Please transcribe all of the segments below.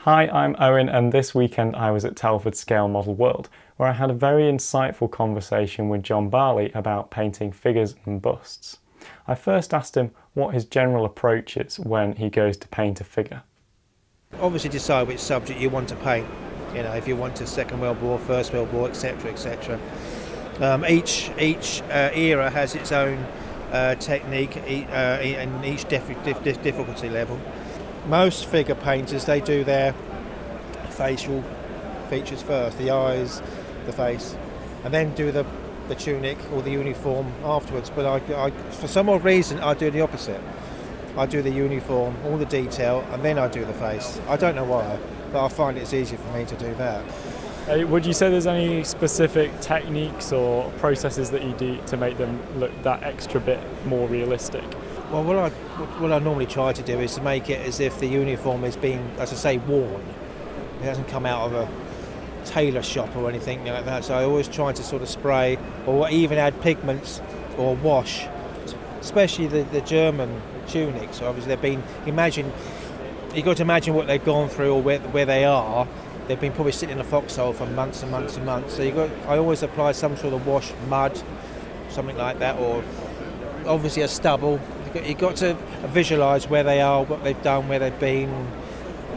Hi, I'm Owen, and this weekend I was at Telford Scale Model World, where I had a very insightful conversation with John Barley about painting figures and busts. I first asked him what his general approach is when he goes to paint a figure. Obviously decide which subject you want to paint, if you want to Second World War, First World War, etc, etc. Each era has its own technique and each difficulty level. Most figure painters, they do their facial features first, the eyes, the face, and then do the tunic or the uniform afterwards. But I for some odd reason, I do the opposite. I do the uniform, all the detail, and then I do the face. I don't know why, but I find it's easier for me to do that. Would you say there's any specific techniques or processes that you do to make them look that extra bit more realistic? Well, what I normally try to do is to make it as if the uniform is being, as I say, worn. It hasn't come out of a tailor shop or anything like that. So I always try to sort of spray or even add pigments or wash, especially the German tunics. So obviously you've got to imagine what they've gone through or where they are. They've been probably sitting in a foxhole for months and months and months. So I always apply some sort of wash, mud, something like that, or obviously a stubble. You've got to visualise where they are, what they've done, where they've been.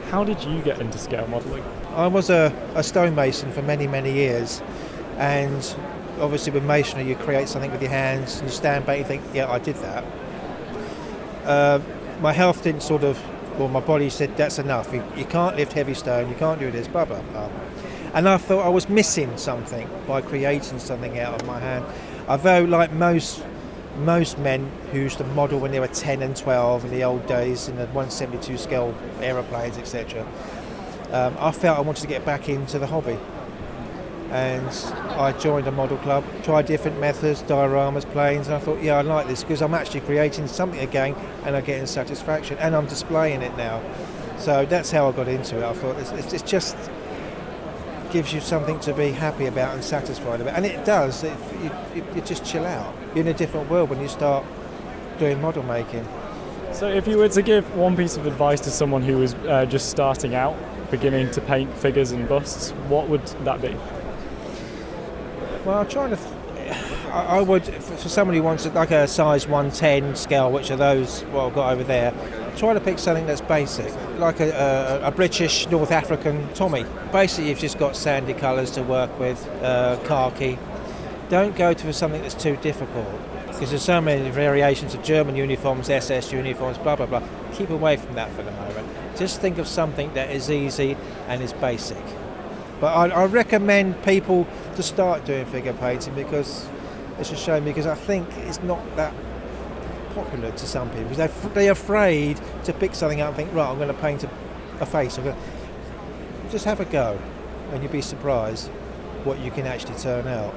How did you get into scale modelling? I was a stonemason for many, many years, and obviously with masonry you create something with your hands and you stand back and think, yeah, I did that. My health didn't my body said that's enough, you can't lift heavy stone, you can't do this, blah blah blah. And I thought I was missing something by creating something out of my hand. Although like most men who used to model when they were 10 and 12 in the old days in the 172 scale aeroplanes, etc. I felt I wanted to get back into the hobby, and I joined a model club, tried different methods, dioramas, planes, and I thought, yeah, I like this because I'm actually creating something again and I'm getting satisfaction and I'm displaying it now. So that's how I got into it. I thought it just gives you something to be happy about and satisfied about, and it does. You just chill out. You're in a different world when you start doing model making. So if you were to give one piece of advice to someone who was just starting out, beginning to paint figures and busts, what would that be? Well, I would, for somebody who wants like a size 110 scale, which are those what I've got over there, try to pick something that's basic, like a British North African Tommy. Basically, you've just got sandy colours to work with, khaki. Don't go for something that's too difficult, because there's so many variations of German uniforms, SS uniforms, blah, blah, blah. Keep away from that for the moment. Just think of something that is easy and is basic. But I recommend people to start doing figure painting, because it's a shame, because I think it's not that popular to some people, because they're afraid to pick something up and think, right, I'm going to paint a face. Just have a go and you'll be surprised what you can actually turn out.